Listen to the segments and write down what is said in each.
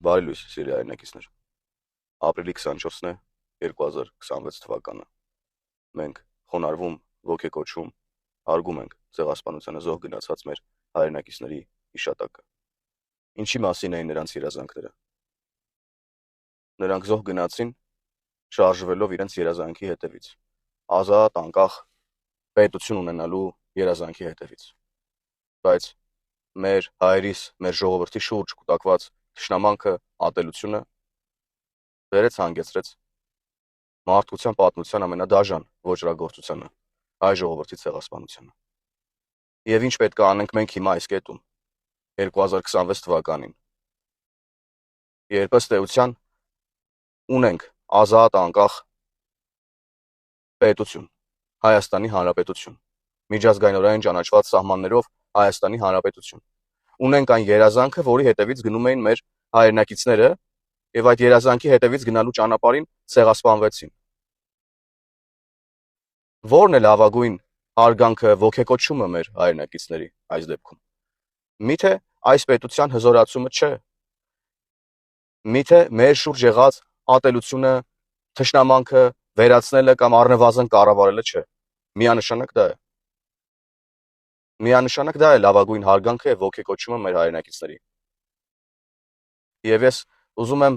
Բարի լույս, սիրելի հայրենակիցներ։ Ապրիլի 24-ն է 2026 թվականը։ Մենք խոնարհվում, ոգեկոչում, հարգում ենք ցեղասպանությանը զոհ գնացած մեր հայրենակիցների հիշատակը։ Ինչի մասին էին նրանց երազանքները։ Նրանք զոհ գնացին շարժվելով իրենց երազանքի հետևից, ազատ, անկախ պետություն ունենալու երազանքի հետևից։ Բայց մեր հայրիս, մեր ժողովրդի շուրջ կուտակված թշնամանքը, ատելությունը վերեց հանգեցրեց մարդկության պատմության ամենադաժան ոճրագործությանը, հայ ժողովրդի ցեղասպանությանը։ Եվ ինչ պետք է անենք մենք հիմա այս կետում 2026 թվականին, երբ ըստ էության ունենք ազատ, անկախ պետություն, Հայաստանի Հանրապետություն, միջազգայինորեն ճանաչված սահմաններով Հայաստանի Հանրապետություն։ Ունենք այն երազանքը, որի հետևից գնում էին մեր հայրենակիցները, եւ այդ երազանքի հետևից գնալու ճանապարհին ցեղասպանվեցին։ Որն է լավագույն հարգանքը, ոգեկոչումը մեր հայրենակիցների այս դեպքում։ Միթե այս պետության հզորացումը չէ։ Միթե մեր շուրջ եղած ատելությունը, թշնամանքը վերացնելը կամ առնվազն կառավարելը չէ։ Միանշանակ դա է։ Միանշանակ դա է լավագույն հարգանքը եւ ոգեկոչումը մեր հայրենակիցների։ Եվ ես ուզում եմ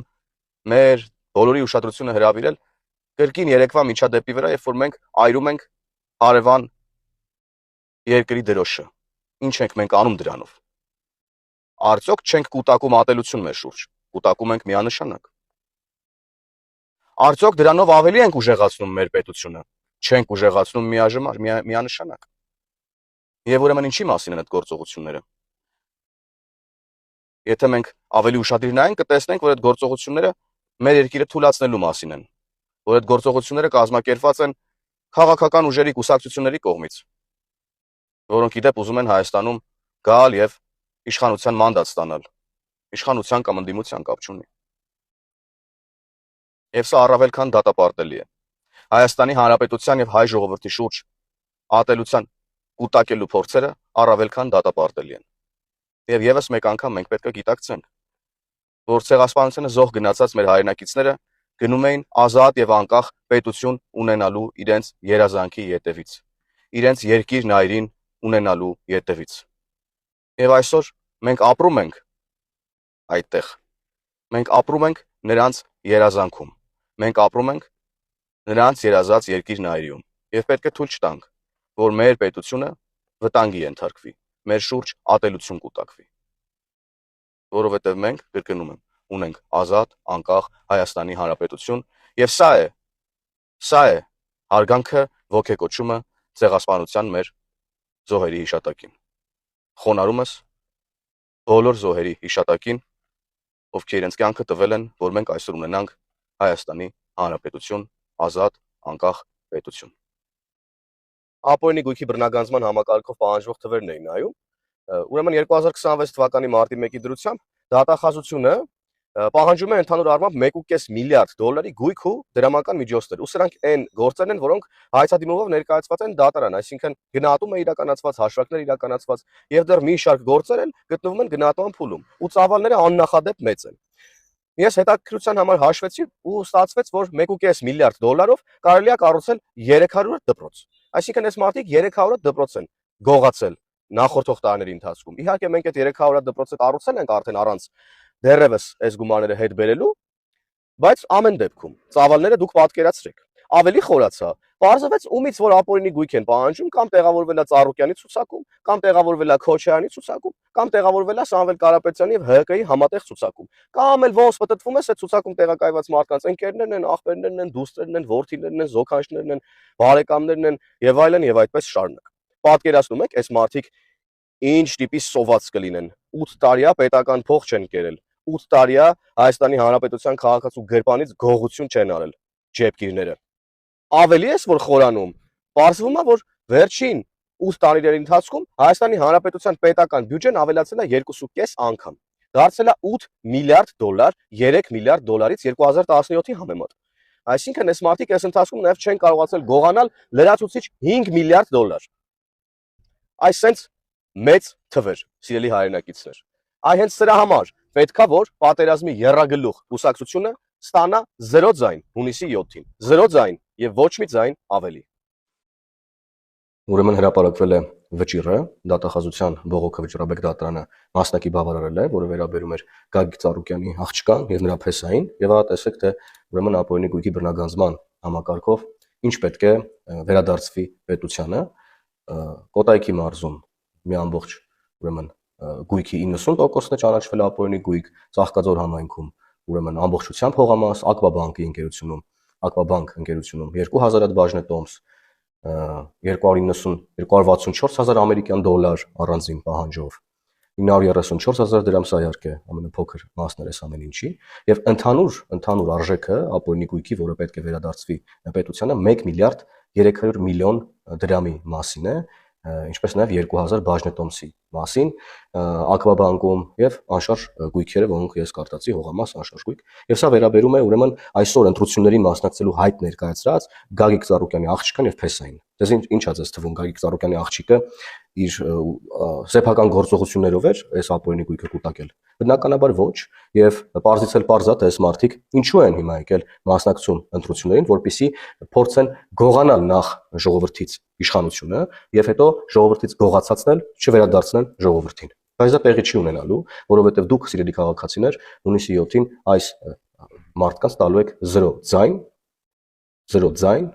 մեր բոլորի ուշադրությունը հրավիրել կրկին երեկվա միջադեպի վրա, երբ որ մենք այրում ենք հարևան երկրի դրոշը։ Ինչ ենք մենք անում դրանով։ Արդյոք չենք կուտակում ատելություն մեր շուրջ, կուտակում ենք միանշանակ։ Արդյոք դրանով ավելի ենք ուժեղացնում մեր պետությունը, չենք ուժեղացնում միանշանակ։ Եվ ուրեմն ինչի մասին են այդ գործողությունները։ Եթե մենք ավելի ուշադիր նայենք, կտեսնենք, որ այդ գործողությունները մեր երկիրը թուլացնելու մասին են, որ այդ գործողությունները կազմակերպված են քաղաքական ուժերի կուսակցությունների կողմից, որոնք իդեպ ուզում են Հայաստանում գալ եւ իշխանության մանդատ ստանալ, իշխանության կամ ընդդիմության կապ չունի։ Եվ սա առավել քան դատապարտելի է։ Հայաստանի Հանրապետության եւ հայ ժողովրդի շուրջ ատելության կուտակելու փորձերը առավել քան դատապարտելի են։ Եվ եւս մեկ անգամ մենք պետք է գիտակցենք, որ ցեղասպանությանը զոհ գնացած մեր հայրենակիցները գնում էին ազատ եւ անկախ պետություն ունենալու իրենց երազանքի ետևից, իրենց երկիրն այրին ունենալու ետևից։ Եվ այսօր մենք ապրում ենք այդտեղ։ Մենք ապրում ենք նրանց երազանքում։ Մենք ապրում ենք նրանց երազած երկիրն այրիում։ Եվ պետք է թույլ չտանք, որ մեր պետությունը վտանգի ենթարկվի, մեր շուրջ ատելություն կուտակվի։ Որովհետև մենք, կրկնում եմ, ունենք ազատ, անկախ Հայաստանի Հանրապետություն, եւ սա է հարգանքը, ոգեկոչումը ցեղասպանության մեր զոհերի հիշատակին։ Խոնարհումս բոլոր զոհերի հիշատակին, ովքեր իրենց կյանքը տվել են, որ մենք այսօր ունենանք Հայաստանի Հանրապետություն, ազատ, անկախ պետություն։ Ապօրինի գույքի բռնագանձման համակարգով պահանջվող թվերն էին նայում։ Ուրեմն 2026 թվականի մարտի 1-ի դրությամբ դատախազությունը պահանջում է ընդհանուր առմամբ 1.5 միլիարդ դոլարի գույք ու դրամական միջոցներ։ Ու սրանք այն գործերն են, որոնք հայցադիմողով ներկայացված են դատարան, այսինքն գնահատում է իրականացված, հաշվարկներ իրականացված եւ դեռ մի շարք գործեր են գտնվում են գնահատման փուլում։ Ու ծավալները աննախադեպ մեծ են։ Ես հետաքրքրության համար հաշվեցի ու ստացվեց, որ 1.5 միլիարդ դոլարով կարելի է կառուցել 300 դպրոց։ Այսինքն այս մարդիկ 300 դպրոց են գողացել նախորդող տարիների ընթացքում։ Իհարկե մենք այդ 300 դպրոցը կառուցել ենք արդեն առանց դեռևս այս գումարները հետ բերելու, բայց ամեն դեպքում ծավալները դուք պատկերացրեք։ Ավելի խորացա, պարզվեց ումից որ ապօրինի գույք են պահանջում, կամ տեղավորվել է Ծառուկյանի ցուցակում, կամ տեղավորվել է Քոչարյանի ցուցակում, կամ տեղավորվել է Սամվել Կարապետյանի եւ ՀԿ-ի համատեղ ցուցակում, կամ էլ ոնց պատտվում է այդ ցուցակում տեղակայված մարդկանց ընկերներն են, աղբերներն են, դուստրերն են, որդիներն են, զոքանչներն են, բարեկամներն են եւ այլն եւ այդպես շարունակ։ Պատկերացնում եք, այս մարդիկ ինչ տիպի սոված կլինեն։ 8 տարի է պետական փող չեն կերել, 8 տարի է Հայաստանի Հանրապետության քաղաքացու գրպանից գողություն չեն արել ջեբկիրները։ Ավելի էս որ խորանում, պարզվում է, որ վերջին 8 տարիների ընթացքում Հայաստանի Հանրապետության պետական բյուջեն ավելացել է 2.5 անգամ։ Դարձել է 8 միլիարդ դոլար, 3 միլիարդ դոլարից 2017-ի համեմատ։ Այսինքն այս մարդիկ այս ընթացքում նաև չեն կարողացել գողանալ լրացուցիչ 5 միլիարդ դոլար։ Այսենց մեծ թվեր, սիրելի հայրենակիցներ։ Այ հենց սրա համար պետքա որ պատերազմի երրագլուխ կուսակցությունը ստանա 0 ձայն հունիսի 7-ին, 0 ձայն եւ ոչ մի ձայն ավելի։ Ուրեմն հրապարակվել է վճիռը, դատախազության բողոքը վճռաբեկ դատարանը մասնակի բավարարել է, որը վերաբերում էր Գագիկ Ծառուկյանի աղջկան եւ նրա փեսային, եւ ահա տեսեք թե ուրեմն ապօրինի գույքի բռնագանձման համակարգով ինչ պետք է վերադարձվի պետությանը, Կոտայքի մարզում մի ամբողջ ուրեմն գույքի 90%-ն է ճանաչվել ապօրինի գույք, Ծաղկաձոր համայնքում ուրեմն ամբողջությամբ հողամաս, Ակվաբանկի ընկերությունում, Ակվաբանկ ընկերությունում 2000 հատ բաժնետոմս, 264,000 ամերիկյան դոլար առանձին պահանջով, 934,000 դրամ սա իհարկե ամենափոքր մասն է ամեն ինչի, եւ ընդհանուր արժեքը ապօրինի գույքի, որը պետք է վերադարձվի պետությանը 1 միլիարդ 300 միլիոն դրամի մասին է, ինչպես նաև 2000 բաժնետոմսի մասին, Ակվաբանկում եւ անշարժ գույքերը, որոնք ես կարտացի հողամաս անշարժ գույք, եւ սա վերաբերում է ուրեմն այսօր ընտրություններին մասնակցելու հայտ ներկայացրած Գագիկ Ծառուկյանի աղջկան եւ փեսային։ Դες ինչա ձեզ թվում Գագիկ Ծառուկյանի աղջիկը իր սեփական գործողություններով էր այս ապօրինի գույքը կուտակել։ Բնականաբար ոչ, եւ պարզից էլ պարզա թե այս մարդիկ ինչու են հիմա եկել մասնակցում ընտրություններին, որպեսզի փորձեն գողանալ նախ ժողովրդից իշխանությունը եւ հետո ժողովրդից գողացածնել, չվերադարձնել ժողովրդին։ Բայց դա տեղի չի ունենալու, որովհետեւ դուք սիրելի քաղաքացիներ հունիսի 7-ին այս մարդկանց տալու եք 0 ձայն,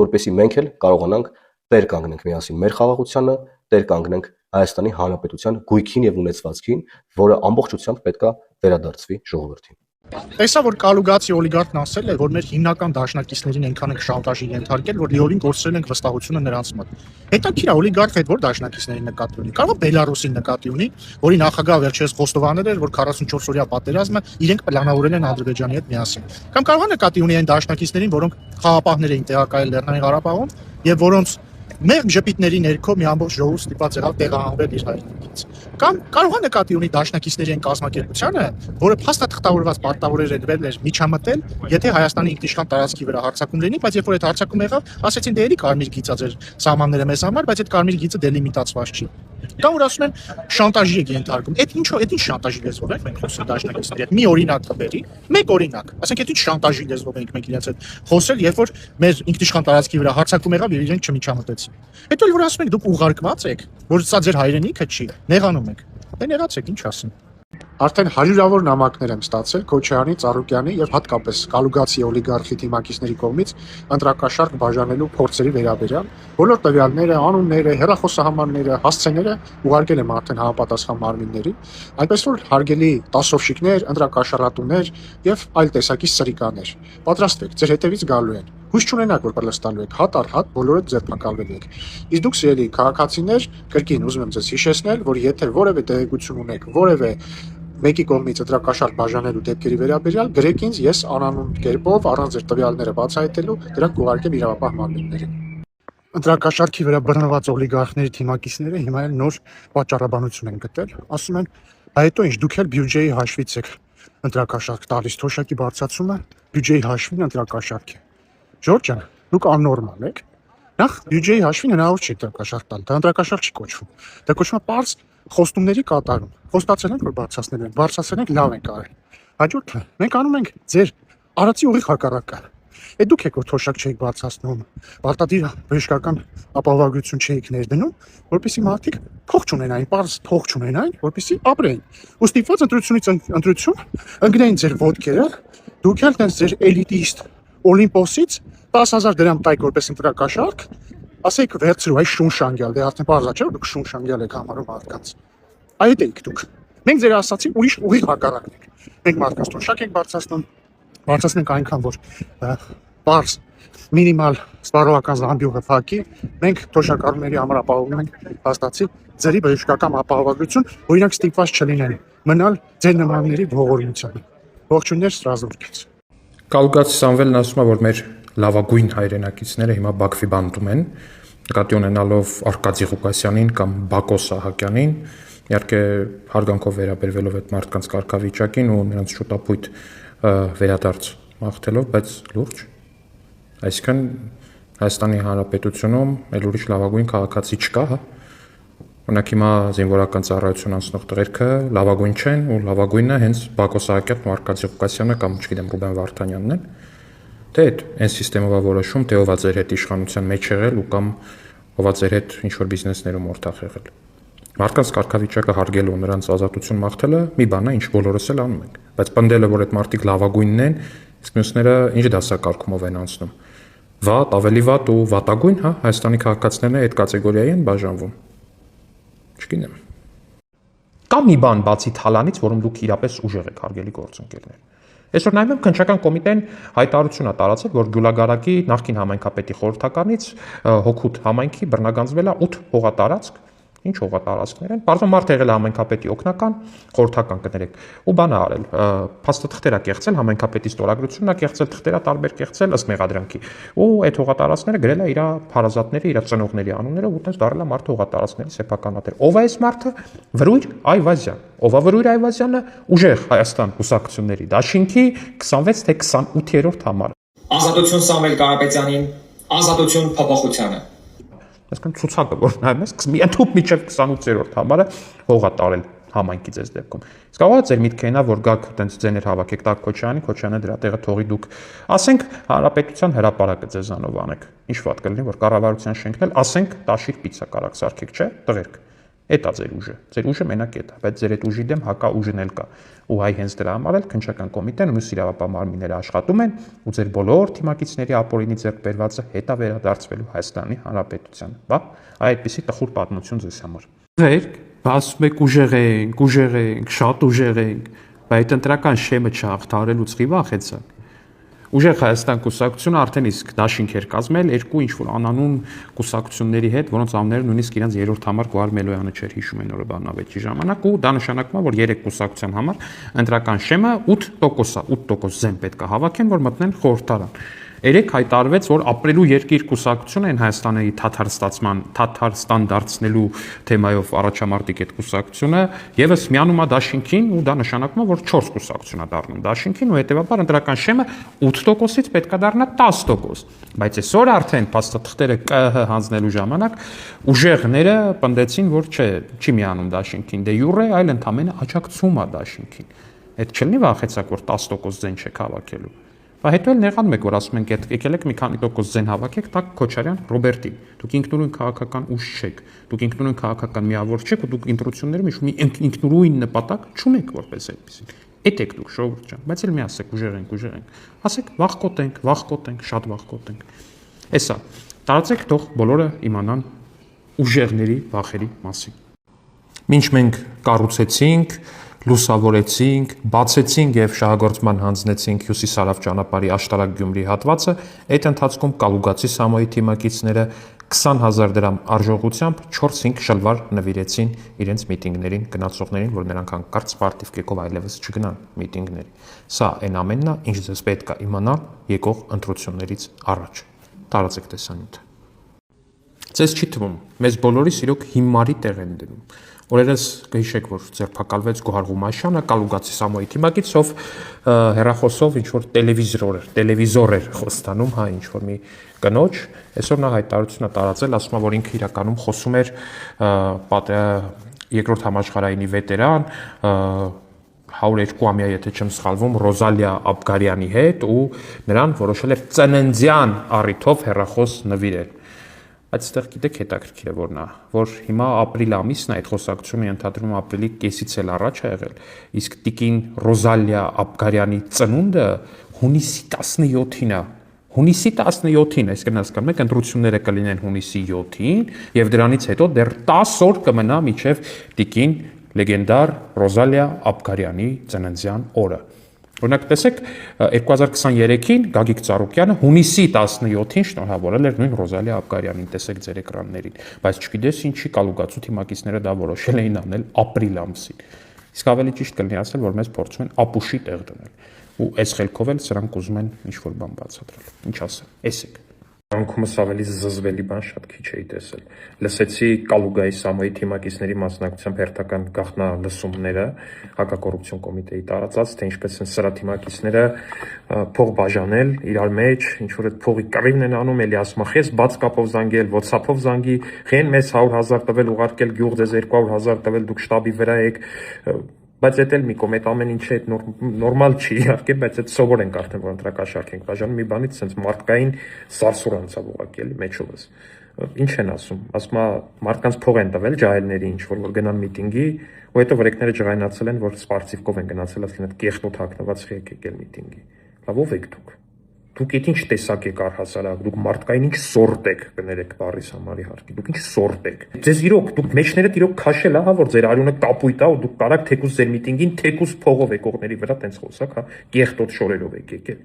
որպեսզի մենք էլ կարողանանք տեր կանգնենք միասին մեր խաղաղությանը, տեր կանգնենք Հայաստանի Հանրապետության գույքին եւ ունեցվածքին, որը ամբողջությամբ պետքա վերադարձվի ժողովրդին։ Տեսա որ Կալուգացի օլիգարխն ասել է, որ մեր հիմնական դաշնակիցներին այնքան ենք շանտաժի ենթարկել, որ լիովին կորցրել ենք վստահությունը նրանց մոտ։ Հետաքրքիր է օլիգարխը այդ որ դաշնակիցներին նկատի ունի։ Կարող է Բելարուսին նկատի ունի, որի նախագահ վերջերս խոստովանել էր, որ 44 օրյա պատերազմը իրենք պլանավորել են Ադրբեջանի հետ միասին։ Կամ կարող է նկատի ունի այն դաշնակիցներին, որոնք խաղապահներ էին տեղակայել Լեռնային Ղարաբաղում եւ որոնց մեր ժպիտների ներքո մի ամբողջ ժողով ստիպված եղավ տեղահանվել իր հայրենիքից։ Կամ կարող է նկատի ունի դաշնակիցների այն կազմակերպությանը, որը փաստաթղթավորված պարտավորեր էր միջամտել, եթե Հայաստանի ինքնիշխան տարածքի վրա հարձակում լինի, բայց երբ որ այդ հարձակումը եղավ, ասեցին դե էլի կարմիր գիծա ձեր սահմանները մեզ համար, բայց այդ կարմիր գիծը դելիմիտացված չի։ Կամ որ ասում են շանտաժի եք ենթարկում։ Այդ ինչ շանտաժի լեզվով ենք մենք խոսում դաշնակիցների հետ։ Մի օրինակ տվերի, մեկ օրինակ։ Ասենք այդ ինչ շանտաժի լեզվով ենք մենք իրենց հետ խոսել, երբ որ մեր ինքնիշխան տարածքի վրա հարձակում եղավ եւ իրենք չմիջամտեցին։ Հետո որ ասում եք դուք ուղարկված եք, որ սա ձեր հայրենիքը չի, նեղանում եք։ Դե նեղացեք, ինչ ասեմ։ Արդեն հարյուրավոր նամակներ եմ ստացել Քոչարյանի, Ծառուկյանի եւ հատկապես Կալուգացի օլիգարխի թիմակիցների կողմից ընտրակաշարք բաժանելու փորձերի վերաբերյալ բոլոր տվյալները, անունները, հեռախոսահամարները, հասցեները ուղարկել եմ արդեն համապատասխան մարմիններին, այնպես որ հարգելի տասովշիկներ, ընտրակաշառատուներ եւ այլ տեսակի սրիկաներ, պատրաստվեք, ձեր հետևից գալու են։ Հույս չունենաք, որ պլստալու եք, հատ առ հատ բոլորը ձերբակալվելու եք։ Իսկ դուք սիրելի քաղաքացիներ, կրկին ուզում եմ ձեզ հիշեցնել, որ եթե որևէ տեղեկություն ունեք, որևէ մեկի կողմից ընտրակաշարք բաժանելու դեպքերի վերաբերյալ, գրեք ինձ, ես անանուն կերպով առանց ձեր տվյալները բացահայտելու դրանք կուղարկեմ իրավապահ մարմիններին։ Ընտրակաշարքի վրա բռնված օլիգարխների թիմակիցները հիմա էլ նոր պատճառաբանություն են գտել, ասում են, հետո ինչ դուք էլ բյուջեի հաշվից եք ընտրակաշարք տալիս, թոշակի բարձրացումը բյուջեի հաշվին ընտրակաշարք է։ Ժորժ ջան, դուք աննորմալ եք։ Նախ բյուջեի հաշվին հնարավոր չի ընտրակաշարք տալ, դա ընտրակաշարք չի կոչվում։ Դա կոչվում է պարզ խոստումների կատարում։ Խոստացել ենք, որ բարձրացնել ենք, լավ ենք արել։ Հաջորդը մենք անում ենք ձեր արածի ուղիղ հակառակը։ Այդ դուք եք որ թոշակ չեք բարձրացնում, պարտադիր բժշկական ապահովագրություն չեք ներդնում, որպեսզի մարդիկ փող չունենային, պարզ փող չունենային, որպեսզի ապրեին։ Ու ստիպված ընտրությունից ընտրություն ընկնեին ձեր ոտքերը, դուք էլ տենց ձեր էլիտիստ Օլիմպոսից 10,000 դրամ տայք որպես ընտրակաշարք, ասեք վերցրու այ շունշանգյալ, դե արդեն բարձա չէ՞ որ դուք շունշանգյալ եք համարում մարդկանց։ Այդ եք դուք։ Մենք ձեր ասացի ուրիշ ուղիղ հակառակն ենք։ Մենք մարդկանց թոշակ ենք բարձրացնենք այնքան որ բարձ մինիմալ սպառողական զամբյուղը փակի, մենք թոշակառուների համար ապահովում ենք հաստատի ձերի բժշկական ապահովագրություն, որ իրանք ստիպված չլինեն մնալ ձեր նմանների ողորմությանը։ Ողջույններ Ստրասբուրգից։ Կալուգացի Սամվելն ասում է, որ մեր լավագույն հայրենակիցները հիմա Բաքվի բանտում են, նկատի ունենալով Արկադի Ղուկասյանին կամ Բակո Սահակյանին, իհարկե հարգանքով վերաբերվելով այդ մարդկանց կարգավիճակին ու նրանց շուտապույտ վերադարձ մաղթելով, բայց լուրջ։ Այսինքն Հայաստանի Հանրապետությունում այլ ուրիշ լավագույն քաղաքացի չկա, հա։ Օրինակ հիմա զինվորական ծառայություն անցնող տղերքը լավագույն չեն ու լավագույնը հենց Բակո Սահակյանն ու Արկադի Ղուկասյանը կամ չգիտեմ Ռուբեն Վարդանյանն են։ Թե այդ սիստեմով է որոշում, թե ով է ձեր հետ իշխանության մեջ եղել ու կամ ով է ձեր հետ ինչ որ բիզնեսներում որդախ եղել։ Մարդկանց կարգավիճակը հարգելը ու նրանց ազատություն մաղթելը մի բան է, ինչ բոլորս էլ անում ենք, բայց պնդելը, որ այդ մարդիկ լավագույնն են, իսկ մյուսները ինչ դասակարգումով են անցնում։ Վատ, ավելի վատ ու վատագույն, հա, Հայաստանի քաղաքացիներն այդ կատեգորիայի են բաժանվում։ Չգիտեմ։ Կա մի բան բացի թալանից, որում դուք իրապես ուժեղ եք, հարգելի գործընկերներ։ Այսօր նայում եմ քննչական կոմիտեն հայտարարություն է տարածել, որ Գյուլագարակի նախկին համայնքապետի խորհրդականից Հոքուտ համայնքի բռնագանձվել է 8 հողատարածք։ Ինչ հողատարածքներ են։ Բարձր մարդ եղել է համայնքապետի օգնական, խորհրդական կներեք։ Ու բան է արել, փաստաթղթեր է կեղծել, համայնքապետի ստորագրությունն է կեղծել, թղթերը տարբեր կեղծել ըստ մեղադրանքի։ Ու այդ հողատարածքները գրել է իր հարազատների, իր ծնողների անուններով, ու տես դարել է մարդ հողատարածքների սեփականատեր։ Ով է այս մարդը։ Վրույր Այվազյան։ Ով է Վրույր Այվազյանը։ Ուժեղ Հայաստան կուսակցությունների դաշինքի 26 թե 28-րդ համար։ Ազատություն Սամվել Կարապետյանին, ազատություն փոփոխությանը։ Այսինքն ցուցակը, որ նայում ես, մի ընդհանուր միջև 28-րդ համարը հողա տարել համայնքի ձեզ դեպքում։ Իսկ կարող է ձեր միտքը այնա, որ գաք այտենց ձեներ հավաքեք տակ Քոչարյանը դրա տեղը թողի դուք, ասենք, հանրապետության հրապարակը ձեզանով անեք։ Ինչ վատ կլինի, որ կառավարության շենքն էլ, ասենք, տաշիր պիցա կարակ սարքեք, չէ՞, տղերք։ Էդ է ձեր ուժը։ Ձեր ուժը մենակ էդ է, բայց ձեր այդ ուժի դեմ հակա ուժն էլ կա։ Ու հայ հենց դրա համար էլ քննչական կոմիտեն ու մյուս իրավապահ մարմինները աշխատում են, ու ձեր բոլոր թիմակիցների ապօրինի ձեռք բերվածը հետա վերադարձվելու Հայաստանի Հանրապետությանը։ Բա, այդպիսի տխուր պատմություն ձեզ համար։ Ձերք, ասում եք ուժեղ ենք, շատ ուժեղ ենք, բայց ընտրական շեմը չհաղթարելուց խի վախեցաք։ Ուժեղ Հայաստան կուսակցությունը արդեն իսկ դաշինք էր կազմել երկու ինչ-որ անանուն կուսակցությունների հետ, որոնց անունները նույնիսկ իրենց երրորդ համար Գոհար Մելոյանը չէր հիշում այն օրը բանավեճի ժամանակ, ու դա նշանակում է, որ երեք կուսակցության համար ընտրական շեմը 8%-ա, 8% զեն պետք է հավաքեն, որ մտնեն խորհրդարան։ Երեք հայտարարվեց, որ ապրելու երկիր կուսակցությունը այն Հայաստանի Թաթարստան դարձնելու թեմայով առաջամարտիկ այդ կուսակցությունը եւս միանում է դաշինքին, ու դա նշանակում է, որ 4 կուսակցություն է դառնում դաշինքին, ու հետեւաբար ընտրական շեմը 8%-ից պետք է դառնա 10%։ Բայց այսօր արդեն փաստաթղթերը ԿՀ հանձնելու ժամանակ ուժեղները պնդեցին, որ չի միանում դաշինքին դե յուրե, այլ ընդամենը աջակցում է դաշինքին։ Այդ չլինի վախեցակ, որ 10% զեն չեք հավաքելու։ Բայց հետո էլ նեղանում եք, որ ասում ենք, եկել եք մի քանի տոկոս զեն հավաքեք, տակ Քոչարյան Ռոբերտին։ Դուք ինքնուրույն քաղաքական ուժ չեք, դուք ինքնուրույն քաղաքական միավոր չեք, ու դուք ինտրություններում մի ինքնուրույն նպատակ չունեք որպես այդպեսին։ Էդ եք դուք ժողովուրդ ջան, բայց էլ մի ասեք ուժեղ ենք։ Ասեք վախկոտ ենք, շատ վախկոտ ենք։ Էսա, տարածեք թող բոլորը իմանան ուժեղների վախերի մասին։ Մինչ մենք կառուցեցինք, լուսավորեցինք, բացեցինք եւ շահագործման հանձնեցինք Հյուսիսարավ ճանապարհի Աշտարակ Գյումրի հատվածը, այդ ընթացքում Կալուգացի Սամոյի թիմակիցները 20,000 դրամ արժողությամբ 4-5 շլվար նվիրեցին իրենց միտինգներին գնացողներին, որ նրանք հանկարծ սպարտիվ կեկով այլևս չգնան միտինգների։ Սա այն ամենն է, ինչ ձեզ պետք է իմանալ եկող ընտրություններից առաջ։ Տարածեք տեսանյութը։ Ձեզ չի թվում, մեզ բոլորիս իրոք հիմարի տեղ են դնում։ Օրերս կհիշեք, որ ձերբակալվեց Գոհար Ղումաշյանը, Կալուգացի Սամոյի թիմակիցով, հեռախոսով ինչ-որ տելևիզոր էր խոստանում, հա, ինչ-որ մի կնոջ, այսօր նա հայտարարություն է տարածել, ասում է, որ ինքը իրականում խոսում էր երկրորդ համաշխարհայինի վետերան, 102-ամյա, եթե չեմ սխալվում, Ռոզալիա Աբգարյանի հետ, ու նրան որոշել էր ծննդյան առիթով հեռախոս նվիրել։ Այդ ստեղ գիտեք հետաքրքիր է որն է, որ հիմա ապրիլ ամիսն է, այդ խոսակցությունը ենթադրում ապրիլի կեսից էլ առաջ է եղել, իսկ տիկին Ռոզալիա Աբգարյանի ծնունդը հունիսի 17-ին է։ Հունիսի 17-ին, այսինքն հասկանում եք, ընտրությունները կլինեն հունիսի 7-ին, եւ դրանից հետո դեռ 10 օր կմնա մինչեւ տիկին լեգենդար Ռոզալիա Աբգարյանի ծննդյան օրը։ Օրինակ տեսեք 2023-ին Գագիկ Ծառուկյանը հունիսի 17-ին շնորհավորել էր նույն Ռոզալիա Աբգարյանին, տեսեք ձեր էկրաններին, բայց չգիտես ինչի Կալուգացու թիմակիցները դա որոշել էին անել ապրիլ ամսին։ Իսկ ավելի ճիշտ կլինի ասել, որ մեզ փորձում են ապուշի տեղ դնել, ու այս խելքով էլ սրանք ուզում են ինչ-որ բան բացատրել։ Ինչ ասեմ, էսեք։ Անկումս ավելի զզվելի բան շատ քիչ էի տեսել։ Լսեցի Կալուգայի Սամոյի թիմակիցների մասնակցությամբ հերթական գաղտնալսումները հակակոռուպցիոն կոմիտեի տարածած, թե ինչպես են սրա թիմակիցները փող բաժանել իրար մեջ, ինչ որ այդ փողի կռիվն են անում, էլի ասում է, «Խես բաց կապով զանգել, WhatsApp-ով զանգի, խեն մեզ 100,000 տվել, ուղարկել գյուղ ձեզ 200,000 տվել, դուք շտաբի վրա եք»։ Բայց այդ էլ մի կողմ, այդ ամեն ինչը այդ նորմալ չի իհարկե, բայց այդ սովոր ենք արդեն, որ ընտրակաշարք ենք բաժանում, մի բանից sense մարդկային սարսուր անցավ ուղղակի էլի մեջովս։ Ինչ են ասում։ Ասում է մարդկանց փող են տվել ջահելների, ինչ որ գնան միտինգի, ու հետո վրեկները ջղայնացել են, որ սպարծիվկով են գնացել, ասել են այդ կեղտոտ հագնված եկեք էլ միտինգի։ Լավ ով եք դուք։ Դուք ինչ տեսակ եք առհասարակ, դուք մարդկային ինչ սորտ եք, կներեք բառիս համարի հարկի, դուք ինչ սորտ եք։ Ձեզ իրոք, դուք մեջները իրոք քաշել է, հա, որ ձեր արյունը կապույտ է, ու դուք կարաք թեկուզ ձեր միտինգին թեկուզ փողով եկողների վրա տենց խոսակ, հա, կեղտոտ շորերով եք եկել։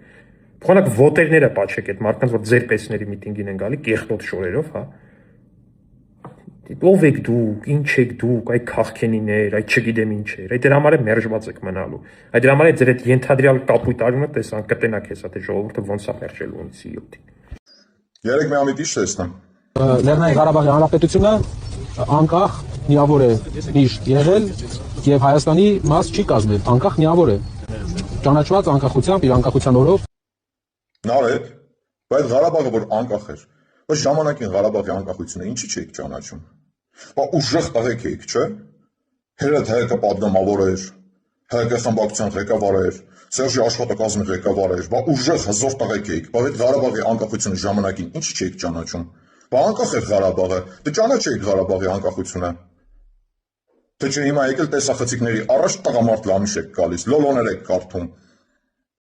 Փոխանակ վոտերները պաչեք այդ մարդկանց, որ ձեր պեսների միտինգին են գալի, կեղտոտ շորերով, հա։ Ով եք դուք, ինչ եք դուք, այդ քաղքենիներ, այդ չգիտեմ ինչ էր, այդ դրա համար է մերժված եք մնալու։ Այդ դրա համար է ձեր այդ ենթադրյալ կապույտ արյունը տեսան կտենակ հեսա թե ժողովուրդը ոնց է մերժելու ինձի 7-ին։ Երեք մի ամիսից տեսնեմ։ Լեռնային Ղարաբաղի Հանրապետությունը անկախ միավոր է միշտ եղել եւ Հայաստանի մաս չի կազմել, անկախ միավոր է։ Ճանաչված անկախությամբ իր անկախության օրով։ Նարեկ, բայց Ղարաբաղը որ անկախ էր, բայց ժամանակին Ղարաբաղի անկախությունը ինչի՞ չեք ճանաչում։ Բա ուժեղ տղեկ եք, չէ՞։ Հերդ հայկը պատգամավոր էր, հայկը խմբակցության ղեկավար էր, Սերժի աշխատակազմի ղեկավար էր, բա ուժեղ հզոր տղեկ եք, բա այդ Ղարաբաղի անկախությունը ժամանակին ինչի՞ չեք ճանաչում։ Բա անկախ էր Ղարաբաղը, դե ճանաչեք Ղարաբաղի անկախությունը։ Թե չէ հիմա եկել տեսախցիկների առաջ տղամարդ լամիշ եք գալիս, լոլոներ եք կարդում։